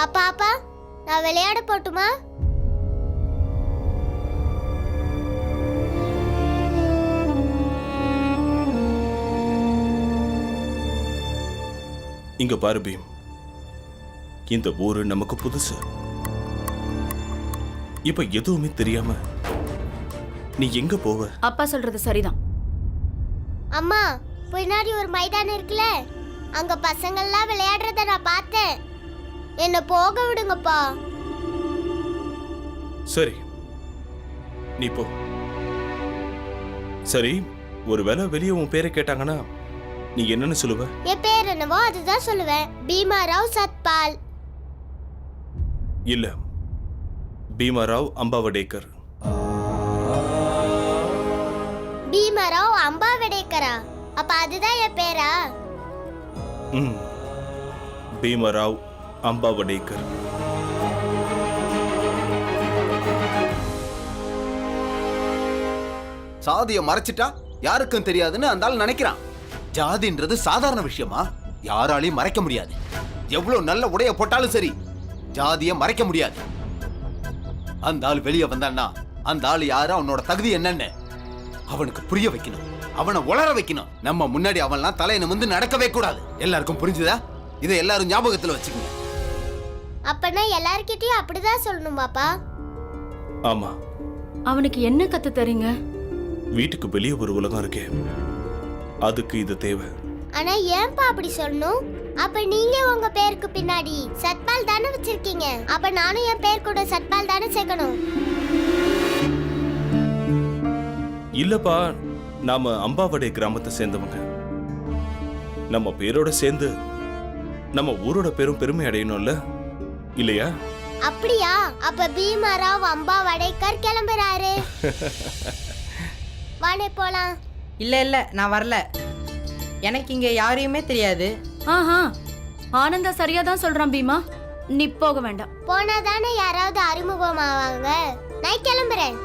அப்பா அப்பா, நான் விளையாட போட்டுமா? இங்க பாரு பீம், இந்த ஊரு நமக்கு புதுசு. இப்ப எதுவுமே தெரியாம நீ எங்க போவ? அப்பா சொல்றது சரிதான். அம்மா, பின்னாடி ஒரு மைதானம் இருக்குல்ல, அங்க பசங்கள்லாம் விளையாடுறத நான் பார்த்தேன். என்ன போக விடுங்கப்பா. சரி, நீ போ. சரி, ஒருவேளை வெளியே உன் பேரை கேட்டாங்கன்னா நீ என்னன்னு சொல்லுவ? என் பேர் என்னவோ அதுதான் சொல்லுவேன். பீமாராவ் சத்பால். இல்ல, பீமாராவ் அம்பாவடேக்கர். பீமாராவ் அம்பாவடேக்கரா? அப்ப அதுதான் என் பேரா? பீமாராவ் அம்பாவடேக்கர். சாதியை மறைச்சிட்டா யாருக்கும் தெரியாதுன்னு அந்த ஆள் நினைக்கிறான். ஜாதின்றது சாதாரண விஷயமா? யாராலையும் மறைக்க முடியாது. எவ்வளவு நல்ல உடைய போட்டாலும் சரி, ஜாதியை மறைக்க முடியாது. அந்த ஆள் வெளியே வந்தான்னா அந்த ஆள் யாரு, அவனோட தகுதி என்னன்னு அவனுக்கு புரிய வைக்கணும், அவனை உளர வைக்கணும். நம்ம முன்னாடி அவன்லாம் தலையை நிமிர்ந்து நடக்கவே கூடாது. எல்லாருக்கும் புரிஞ்சுதா? இதை எல்லாரும் ஞாபகத்துல வச்சுக்கோங்க. அப்பனா எல்லார்கிட்டயும் அப்படிதான் சொல்லணும் பாப்பா. ஆமா. அவனுக்கு என்ன கத்து தரீங்க? வீட்டுக்கு வெளியே ஒரு உலகம் இருக்கே, அதுக்கு இது தேவை. ஆனா ஏன்பா அப்படி சொல்லணும்? அப்ப நீங்க உங்க பேருக்கு பின்னாடி சத்பால் தானே வச்சிருக்கீங்க. அப்ப நானும் என் பேர் கூட சத்பால் தானே சேர்க்கணும். இல்லப்பா, நாம அம்பாவடை கிராமத்தை சேர்ந்தவங்க. நம்ம பேரோட சேர்ந்து நம்ம ஊரோட பேரும் பெருமை அடையணும்ல, இல்லையா? அப்படியா? அப்ப பீமாராவ் அம்பாவடேக்கர் கிளம்புறாரு. வானே போலாம். இல்ல நான் வரல. எனக்கு இங்க யாரையுமே தெரியாது. ஆஹா, ஆனந்தா சரியா தான் சொல்றான் பீமா. நீ போக வேண்டாம். போனா தானே யாராவது அறிமுகமாவாங்க. நான் கிளம்புறேன்.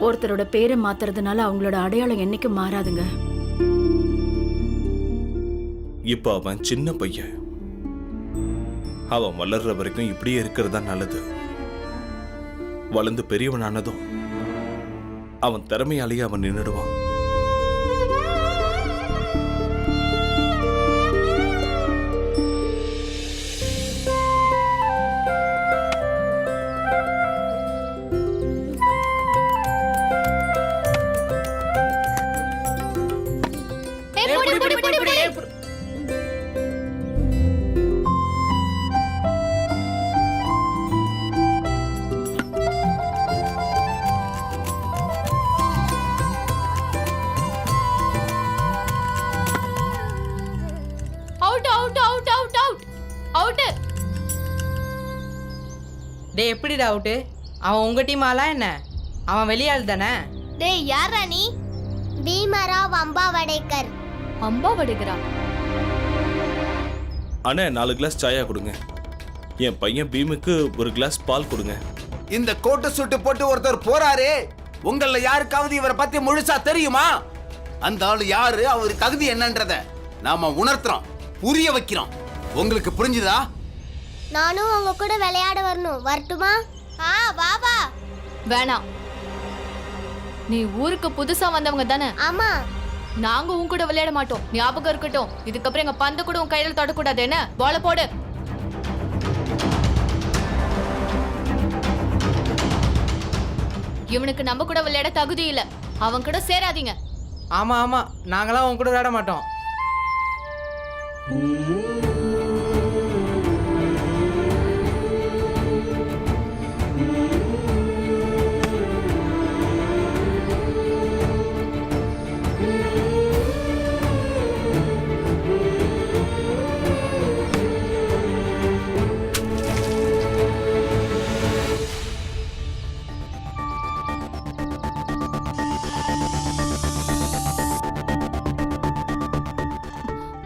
ஒருத்தரோட பேரை மாத்துறதுனால அவங்களோட அடையாளம் என்னைக்கும் மாறாதுங்க. இப்ப அவன் சின்ன பையன். அவன் வளர்ற வரைக்கும் இப்படியே இருக்கிறது தான் நல்லது. வளர்ந்து பெரியவனானதும் அவன் திறமையாலேயே அவன் நின்னுடுவான். டே, எப்படிடா அவுட்டு? அவன் உங்க டீம் ஆளா என்ன? அவன் வெளியாள் தானே? டேய், யாரா நீ? பீமாராவ் அம்பாவடேக்கர். அம்பாவடேக்கரா? அண்ணே, 4 கிளாஸ் சாயா கொடுங்க. என் பையன் பீமுக்கு ஒரு கிளாஸ் பால் கொடுங்க. இந்த கோட்டு சுட்டு போட்டு ஒருத்தர் போறாரே, உங்கள யாருக்காவது இவரை பத்தி முழுசா தெரியுமா? அந்த ஆளு யாரு, அவரு தகுதி என்னன்றத நாம உணர்த்துறோம், புரிய வைக்கிறோம். உங்களுக்கு புரிஞ்சுதா? நானும் உங்க கூட விளையாட வரணும். வரட்டுமா? வா வா. வேணாம். நீ ஊருக்கு புதுசா வந்தவங்க தானே? ஆமா. நாங்க உன் கூட விளையாட மாட்டோம், ஞாபகம் இருக்கட்டும். இதுக்கப்புறம் எங்க பந்து கூட உன் கையில தொடக்கூடாது. என்ன? பால போடு. இவனுக்கு நம்ம கூட விளையாட தகுதி இல்ல. அவன் கூட சேராதீங்க. ஆமா, நாங்களாம் உன் கூட விளையாட மாட்டோம்.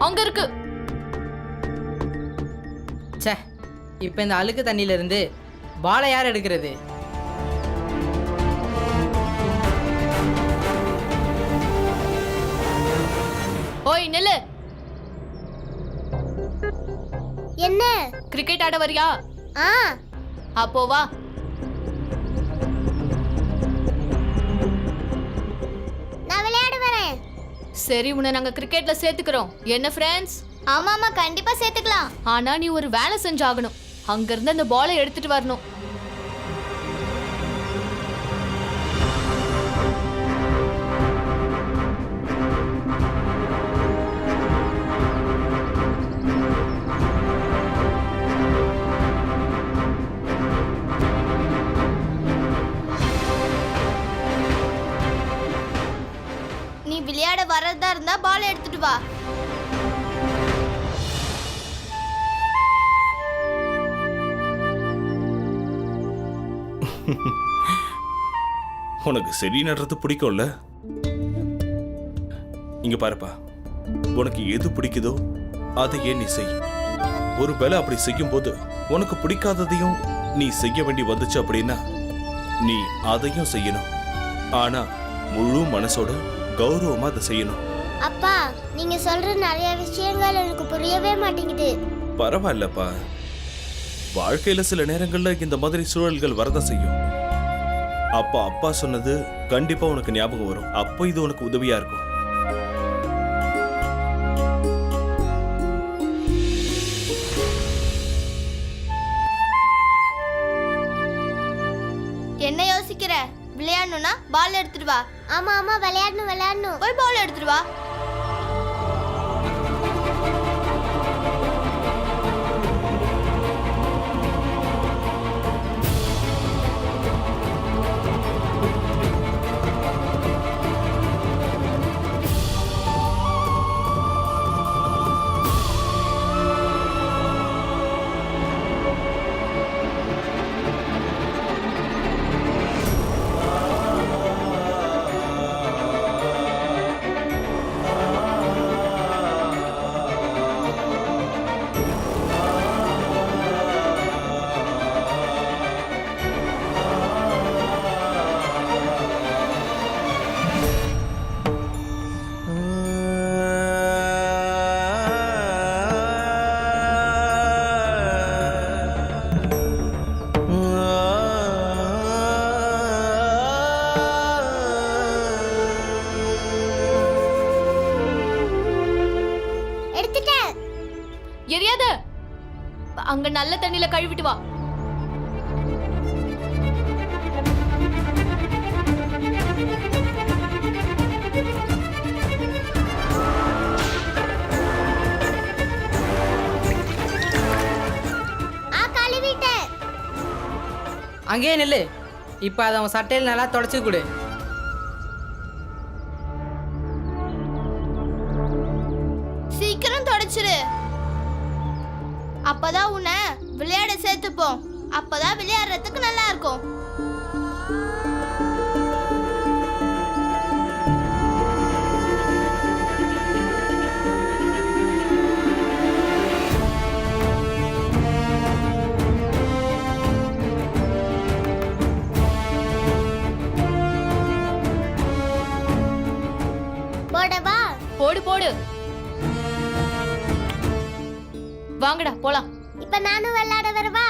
அங்க இருக்கு. ச்சே, இப்ப இந்த அழுக்கு தண்ணியில இருந்து பாலை யார் எடுக்கிறது? ஓய் நில்லு. என்ன? கிரிக்கெட் ஆட வரியா? ஆ, அப்போ வா. நான் விளையாட வரேன். சரி, உன்னை நாங்க கிரிக்கெட்ல சேர்த்துக்கிறோம். என்ன ஃப்ரெண்ட்ஸ்? ஆமாமா, கண்டிப்பா சேர்த்துக்கலாம். ஆனா நீ ஒரு வேலை செஞ்சாகணும். அங்க இருந்து அந்த பாலை எடுத்துட்டு வரணும். நீ விளையாட வரதா இருந்தா பால் எடுத்துட்டு வா. உனக்கு செடி நடுறது பிடிக்கும்ல? இங்க பாருப்பா, உனக்கு எது பிடிக்குதோ அதையே நீ செய். ஒருவேளை அப்படி செய்யும் போது உனக்கு பிடிக்காததையும் நீ செய்ய வேண்டி வந்துச்சு அப்படின்னா நீ அதையும் செய்யணும். ஆனா முழு மனசோட கௌரவமா அதை செய்யணும். அப்பா, நீங்க சொல்ற நிறைய விஷயங்கள் எனக்கு புரியவே மாட்டேங்குது. பரவாயில்லப்பா, வாழ்க்கையில சில நேரங்கள்ல இந்த மாதிரி சூழல்கள் வரதான் செய்யும். அப்பா சொன்னது கண்டிப்பா உனக்கு ஞாபகம் வரும். அப்போ இது உனக்கு உதவியா இருக்கும். என்ன யோசிக்கிற? விளையாடணும்னா பால் எடுத்துட்டு வா. ஆமா ஆமா, விளையாடணும். போய் பால் எடுத்துட்டு வா. எரியாத. அங்க நல்ல தண்ணியில கழுவிட்டு வா. கழுவிட்டேன். அங்கேயே நில்லு. இப்ப அதை அவன் சட்டையில் நல்லா தொடச்சு கொடு. சீக்கிரம் தொடச்சிரு. அப்பதான் உன்னை விளையாட சேர்த்துப்போம். அப்பதான் விளையாடுறதுக்கு நல்லா இருக்கும். போடவா? போடு போடு. வாங்கடா போலாம். இப்ப நானும் விளையாட வரவா?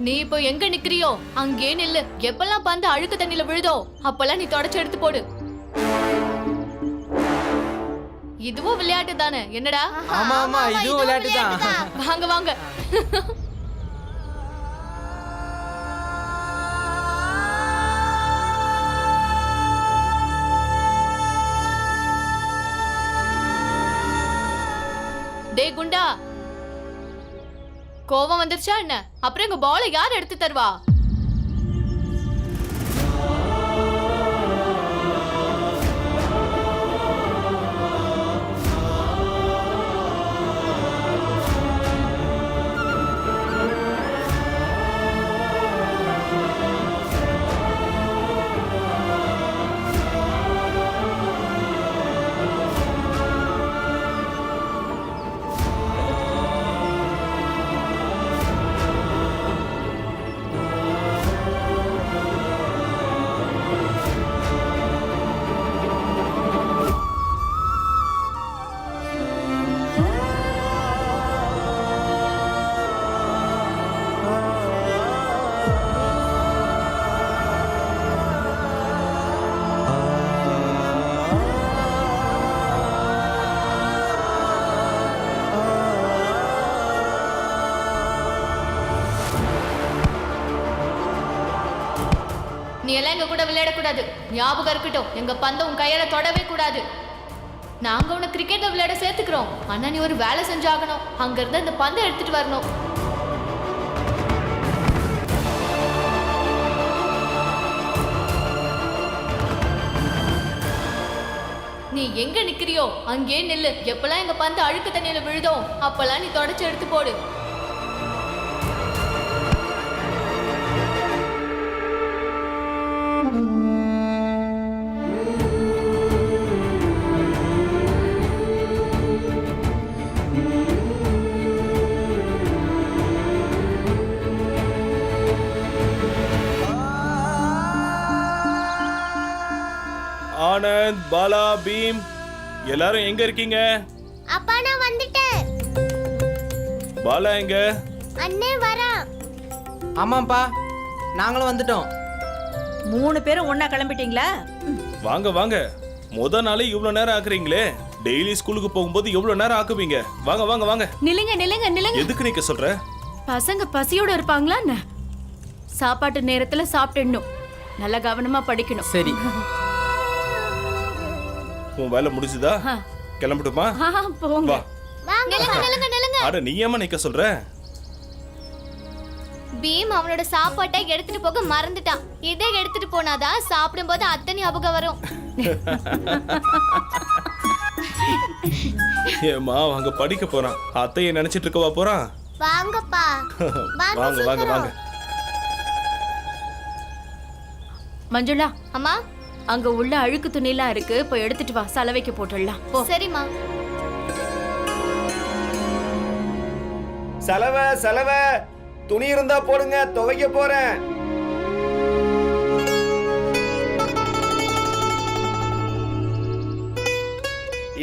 நீ இப்போ எங்க நிக்கிறியோ அங்கே நில்லு. எப்பெல்லாம் பந்து அழுக்கு தண்ணியில விழுதோ அப்பெல்லாம் நீ தொடச்சு எடுத்து போடு. இதுவும் விளையாட்டு தானே? என்னடா? ஆமா ஆமா, இதுவும் விளையாட்டு தான். வாங்க வாங்க. டே குண்டா, கோவம் வந்துருச்சா என்ன? அப்புறம் எங்க பாலை யார் எடுத்து தருவா? நீ எல்லாம் எங்க கூட விளையாடக்கூடாது. ஞாபகம் இருக்கட்டும், எங்க பந்தை உன் கையால தொடவே கூடாது. நாங்க உன்னை கிரிக்கெட்ல விளையாட சேர்த்துக்கிறோம். ஆனா நீ ஒரு வேலை செஞ்சாகணும். அங்க இருந்து அந்த பந்தை எடுத்துட்டு வரணும். நீ எங்க நிக்கிறியோ அங்கே நில்லு. எப்பெல்லாம் எங்க பந்து அழுக்கு தண்ணியில விழுதோ அப்பெல்லாம் நீ தொடச்சு எடுத்து போடு. ஆனந்த், பாலா, பீம் எல்லாரும் எங்க இருக்கீங்க? அப்பா நான் வந்துட்டேன். பாலா எங்க? அண்ணே வரான். ஆமாப்பா, நாங்களும் வந்துட்டோம். 3 பேரும் ஒண்ணா கிளம்பிட்டீங்களா? வாங்க வாங்க. முத நாளே இவ்வளவு நேரம் ஆக்குறீங்களே. டெய்லி ஸ்கூலுக்கு போகும்போது எவ்வளவு நேரம் ஆக்குவீங்க? வாங்க வாங்க வாங்க. நில்லுங்க நில்லுங்க நில்லுங்க. எதுக்கு நீங்க சொல்ற? பசங்க பசியோட இருப்பாங்களா என்ன? சாப்பாட்டு நேரத்துல சாப்பிட்டுடணும். நல்லா கவனமா படிக்கணும். சரி. உன் வேலை முடிஞ்சுதா? கிளம்பட்டுமா? போங்க. வா. நில்லுங்க. அட நீ ஏமா நிக்க சொல்ற? பீம் அவனோட சாப்பாட்டை எடுத்துட்டு போக மறந்துட்டான். இதை எடுத்துட்டு போனாதான் சாப்பிடும்போது அத்தனை ஞாபகம் வரும். ஏமா அங்க படிக்க போறான். அத்தையை நினைச்சிட்டு இருக்கவா போறான்? வாங்கப்பா. வாங்க வாங்க வாங்க. மஞ்சுளா, அம்மா. அங்க உள்ள அழுக்கு துணிலாம் இருக்கு, போய் எடுத்துட்டு வா, சலவைக்கு போட்டுடலாம். போ. சரிம்மா. சலவை துணி இருந்தா போடுங்க, துவைக்க போறேன்.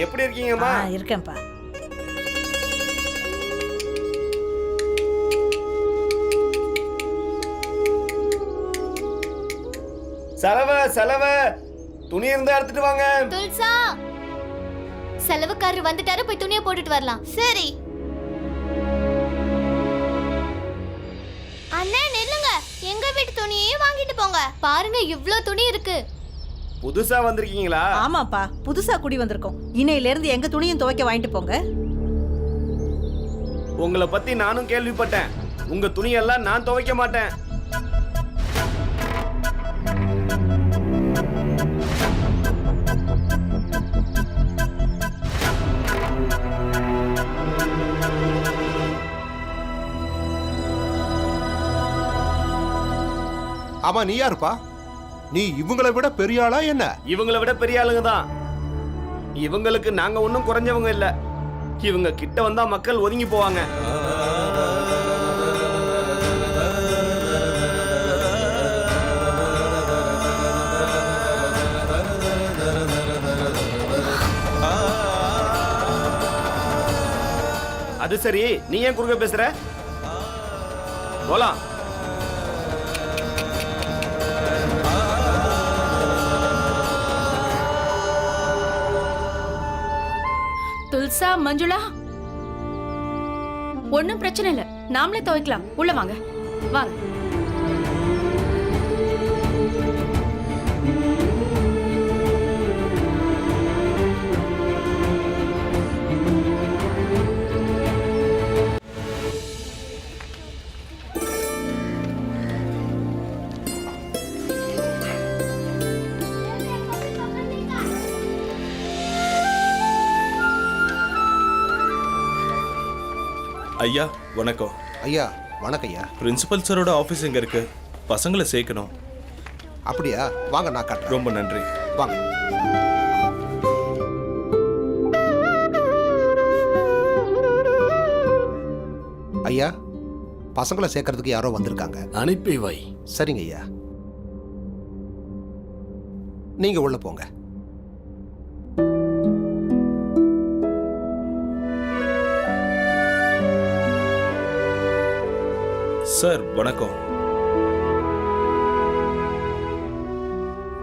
எப்படி இருக்கீங்கம்மா? இருக்கேன்ப்பா. சலவை துணி இருந்தா எடுத்துட்டு வாங்க. துல்சா, செலவுக்காரர் வந்துட்டாரு, போய் துணியை போட்டுட்டு வரலாம். சரி. அண்ணே நில்லுங்க. எங்க வீட்டு துணியையும் வாங்கிட்டு போங்க. பாருங்க இவ்ளோ துணி இருக்கு. புதுசா வந்திருக்கீங்களா? ஆமாப்பா, புதுசா குடி வந்திருக்கோம். இன்னையில இருந்து எங்க துணியும் துவைக்க வாங்கிட்டு போங்க. உங்களை பத்தி நானும் கேள்விப்பட்டேன். உங்க துணியெல்லாம் நான் துவைக்க மாட்டேன். ஆமா, நீ யாருப்பா? நீ இவங்களை விட பெரிய ஆளா என்ன? இவங்களை விட பெரிய ஆளுங்க தான். இவங்களுக்கு நாங்க ஒன்றும் குறைஞ்சவங்க இல்ல. இவங்க கிட்ட வந்தா மக்கள் ஒதுங்கி போவாங்க. அது சரி, நீ ஏன் குறுக்க பேசுற? போலாம். துல்சா, மஞ்சுளா, ஒண்ணும் பிரச்சனை இல்ல, நாமளே துவைக்கலாம். உள்ள வாங்க வாங்க. ஐயா வணக்கம். ஐயா வணக்கம் ஐயா. பிரின்சிபல் சாரோட ஆபீஸ் எங்க இருக்கு? பசங்களை சேர்க்கணும். அப்படியா? வாங்க, நான் காட்டுறேன். ரொம்ப நன்றி. வாங்க. ஐயா, பசங்களை சேர்க்கறதுக்கு யாரோ வந்திருக்காங்க. அனுப்பி வை. சரிங்க ஐயா, நீங்க உள்ள போங்க. சார் வணக்கம்.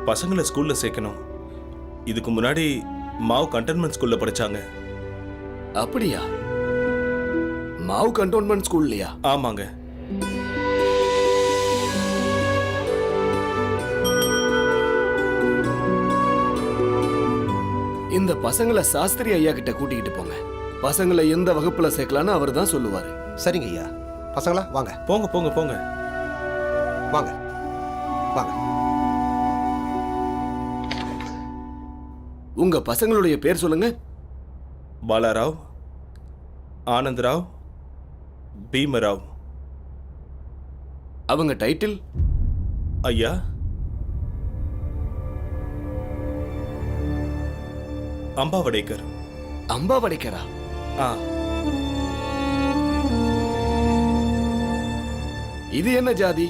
பசங்களை ஸ்கூல்ல சேர்க்கணும். இதுக்கு முன்னாடி மாவ் கண்டோன்மெண்ட் ஸ்கூல்ல படிச்சாங்க. அப்படியா? மாவ் கண்டோன்மெண்ட் ஸ்கூல்லையா? ஆமாங்க. இந்த பசங்களை சாஸ்திரி ஐயா கிட்ட கூட்டிக்கிட்டு போங்க. பசங்களை எந்த வகுப்புல சேர்க்கலான்னு அவர் தான் சொல்லுவாரு. சரிங்க ஐயா. பசங்களா வாங்க போங்க போங்க போங்க. வாங்க வாங்க. உங்க பசங்களுடைய பேர் சொல்லுங்க. பாலாராவ், ஆனந்தராவ், பீமராவ். அவங்க டைட்டில்? ஐயா, அம்பாவடேக்கர். அம்பாவடேக்கரா? ஆ, இது என்ன ஜாதி?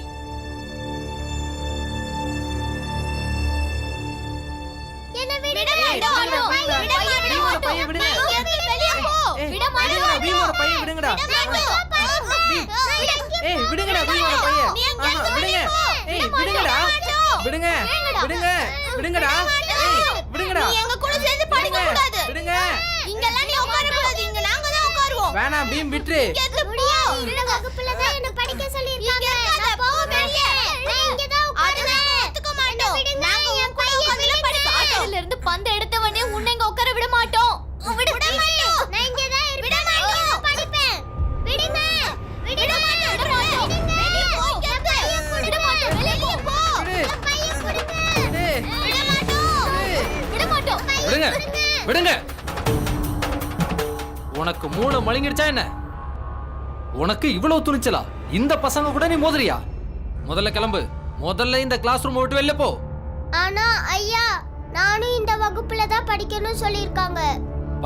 வேணாம் பீம் விட்டுரு. வகுப்புல தான் என்ன படிக்க சொல்லிருக்காங்க. நான் போக வெளியே. நான் இங்க தான் உட்காருவேன். ஒத்துக்க மாட்டோம். நாங்க உன் கூட உட்கார்ந்து படிப்போம். அதுல இருந்து பந்து எடுத்தவனே உன்னை இங்க உட்கார விட மாட்டோம். விட மாட்டோம். நான் இங்க தான் இருப்பேன். விட மாட்டோம். படிப்பேன். விடுங்க. விட மாட்டோம். விட மாட்டோம். வெளிய போ. விட மாட்டோம். வெளிய போ. பையன் கொடுங்க. விட மாட்டோம். விட மாட்டோம். விடுங்க விடுங்க. உனக்கு மூளை மழுங்கிடுச்சா என்ன? உனக்கு இவ்வளவு துணிச்சலா? இந்த பசங்க கூட நீ மோதுறியா? முதல்ல கிளம்பு. முதல்ல இந்த கிளாஸ் ரூம் விட்டு வெளில போ. ஆனா ஐயா, நானும் இந்த வகுப்புல தான் படிக்கணும்னு சொல்லிருக்காங்க.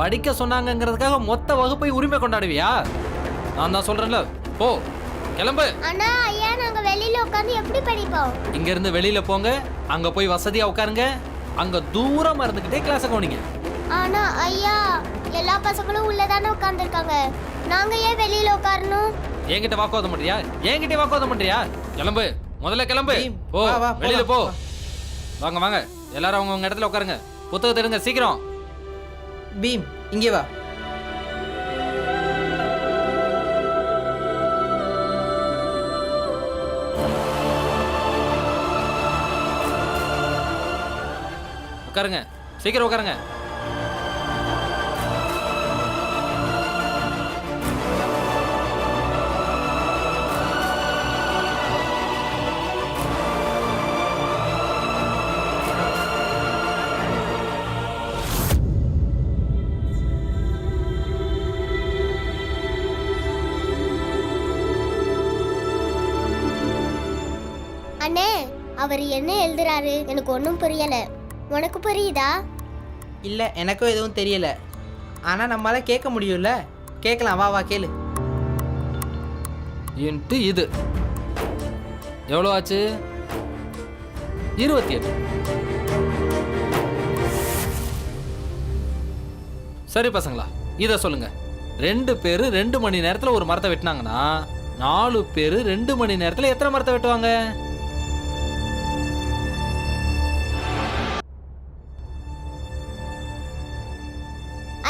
படிக்க சொன்னாங்கங்கிறதுக்காக மொத்த வகுப்பை உரிமை கொண்டாடுவியா? நான் தான் சொல்றேன்ல, போ கிளம்பு. ஆனா ஐயா, நாங்க வெளியில உட்கார்ந்து எப்படி படிப்போம்? இங்க இருந்து வெளியில போங்க. அங்க போய் வசதியா உட்காருங்க. அங்க தூரமா இருந்துகிட்டே கிளாஸை கவனிங்க. ஆனா ஐயா, எல்லா பசங்களும் உள்ளதானே உட்கார்ந்துருக்காங்க. நாங்க ஏன் வெளியில உட்காரணும்? என்கிட்ட வாக்குவாதம் பண்றியா? என்கிட்ட வாக்குவாதம் பண்றியா? கிளம்பு, முதல்ல கிளம்பு. போ, வா, வா, வெளியில போ. போலாம். வாங்க வாங்க, எல்லாரும் அவங்க இடத்துல உட்காருங்க. புத்தகத்தை எடுங்க சீக்கிரம். பீம் இங்கே வா. உட்காருங்க, சீக்கிரம் உட்காருங்க. அண்ணே, அவர் என்ன எழுதுறாரு? எனக்கு ஒன்றும் புரியல. உனக்கு புரியுதா? இல்ல எனக்கும் எதுவும் தெரியல. ஆனா நம்மளால கேட்க முடியும்ல. கேட்கலாம், வா வா கேளு. இன்ட்டு இது எவ்வளோ ஆச்சு? 28. சரி பசங்களா, இதை சொல்லுங்க. 2 பேரு 2 மணி நேரத்தில் ஒரு மரத்தை வெட்டினாங்கன்னா 4 பேரு 2 மணி நேரத்தில் எத்தனை மரத்தை வெட்டுவாங்க?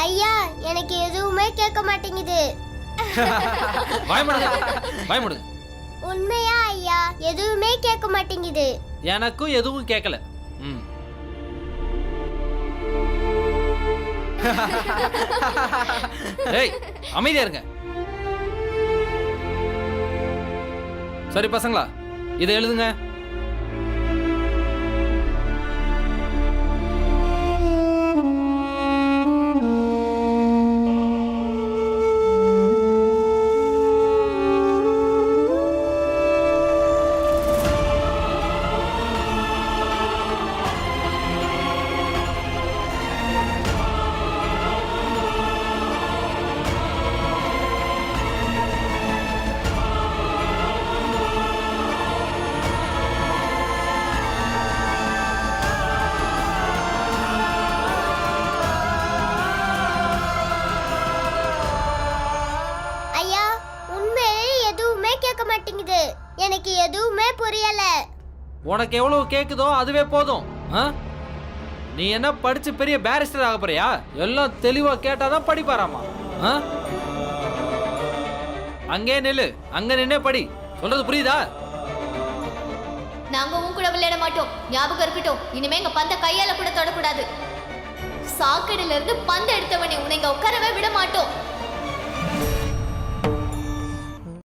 ஐயா, எனக்கு எதுவுமே கேட்க மாட்டேங்குது. பயமுடுங்க பயமுடுங்க. உண்மையா ஐயா? எதுவுமே கேட்க மாட்டேங்குது. எனக்கும் எதுவும் கேட்கல. ம். ஏய், அமைதியா இருங்க. சரி பசங்களா, இதை எழுதுங்க. ஐயா, உண்மையிலே எதுவுமே கேட்க மாட்டேங்குது. எனக்கு எதுவுமே புரியல. உனக்கு எவ்வளவு கேக்குதோ அதுவே போதும். ஆ? நீ என்ன படிச்சு பெரிய பேரிஸ்டர் ஆக போறியா? எல்லாம் தெளிவா கேட்டாதான் படிப்பாராமா. ஆ? அங்கே நில்லு, அங்க நின்னே படி. சொல்றது புரியுதா? நாங்க உன் கூட விளையாட மாட்டோம். ஞாபகம் இருக்கட்டும். இனிமே எங்க பந்த கையால கூட தொடக்கூடாது. சாக்கடையில இருந்து பந்து எடுத்தவனே உன்னை இங்க உட்காரவே விட மாட்டோம்